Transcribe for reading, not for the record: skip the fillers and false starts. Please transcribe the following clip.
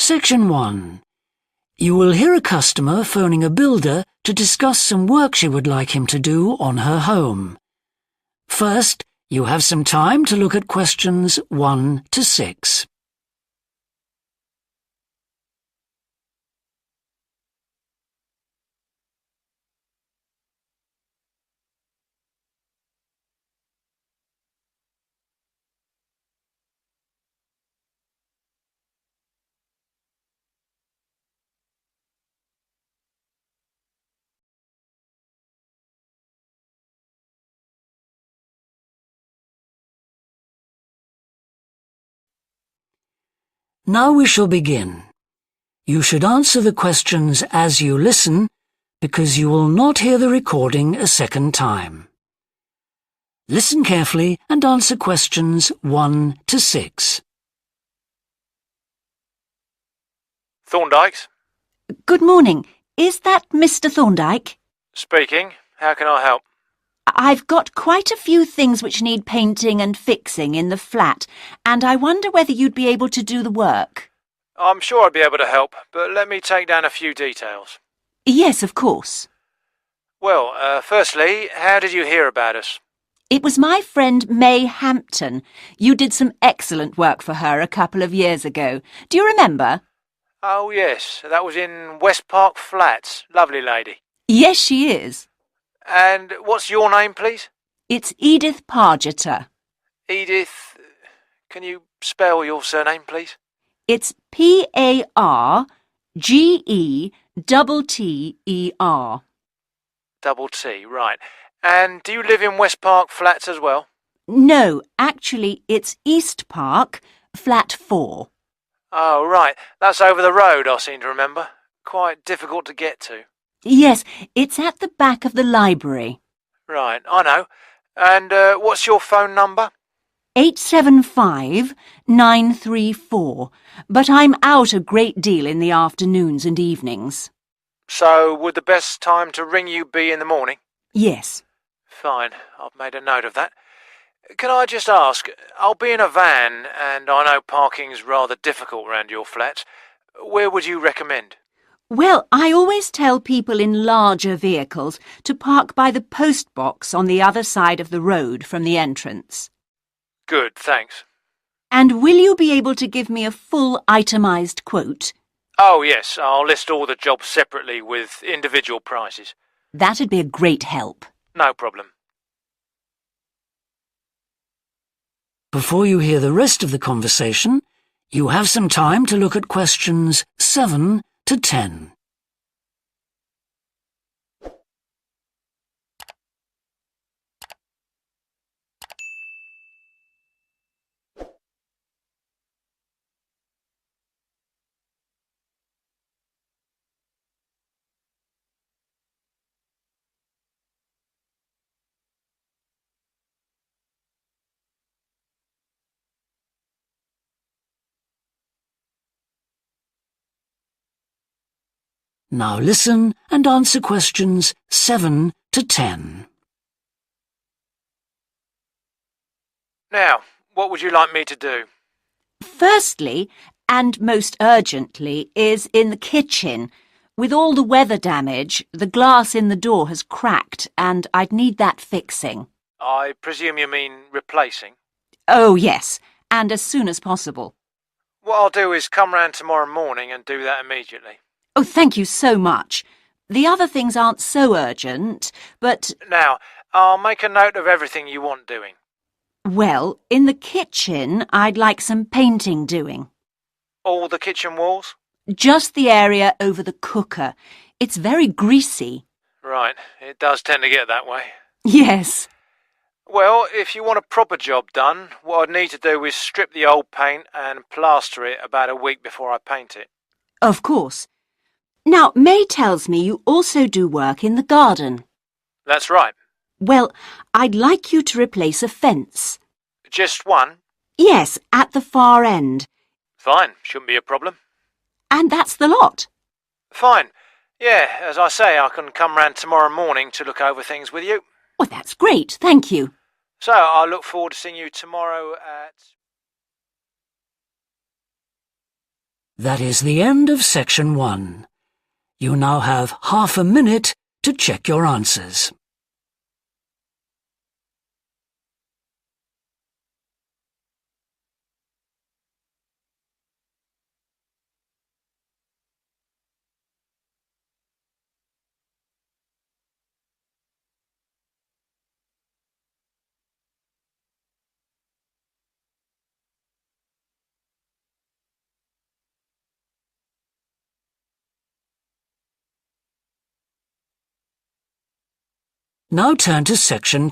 Section 1. You will hear a customer phoning a builder to discuss some work she would like him to do on her home. First, you have some time to look at questions 1 to 6. Now we shall begin. You should answer the questions as you listen, because you will not hear the recording a second time. Listen carefully and answer questions 1 to 6. Thorndike's? Good morning. Is that Mr. Thorndyke? Speaking. How can I help? I've got quite a few things which need painting and fixing in the flat, and I wonder whether you'd be able to do the work. I'm sure I'd be able to help, but let me take down a few details. Yes, of course. Well, firstly, how did you hear about us? It was my friend May Hampton. You did some excellent work for her a couple of years ago. Do you remember? Oh, yes, that was in West Park Flats. Lovely lady. Yes, she is. And what's your name, please? It's Edith Pargetter. Edith. Can you spell your surname, please? It's Pargetter. Double T, right. And do you live in West Park Flats as well? No, actually, it's East Park, flat 4. Oh, right. That's over the road, I seem to remember. Quite difficult to get to. Yes, it's at the back of the library. Right, I know. And what's your phone number? 875-934, but I'm out a great deal in the afternoons and evenings. So, would the best time to ring you be in the morning? Yes. Fine, I've made a note of that. Can I just ask, I'll be in a van, and I know parking's rather difficult around your flats. Where would you recommend? Well, I always tell people in larger vehicles to park by the postbox on the other side of the road from the entrance. Good, thanks. And will you be able to give me a full itemised quote? Oh, yes, I'll list all the jobs separately with individual prices. That'd be a great help. No problem. Before you hear the rest of the conversation, you have some time to look at questions 7 to 10. Now listen and answer questions 7 to 10. Now, what would you like me to do? Firstly, and most urgently, is in the kitchen. With all the weather damage, the glass in the door has cracked, and I'd need that fixing. I presume you mean replacing? Oh, yes, and as soon as possible. What I'll do is come round tomorrow morning and do that immediately. Oh, thank you so much. The other things aren't so urgent, but... Now, I'll make a note of everything you want doing. Well, in the kitchen, I'd like some painting doing. All the kitchen walls? Just the area over the cooker. It's very greasy. Right, it does tend to get that way. Yes. Well, if you want a proper job done, what I'd need to do is strip the old paint and plaster it about a week before I paint it. Of course. Now, May tells me you also do work in the garden. That's right. Well, I'd like you to replace a fence. Just one? Yes, at the far end. Fine, shouldn't be a problem. And that's the lot. Fine. Yeah, as I say, I can come round tomorrow morning to look over things with you. Well, that's great, thank you. So, I look forward to seeing you tomorrow at... That is the end of section 1. You now have half a minute to check your answers. Now turn to section 2.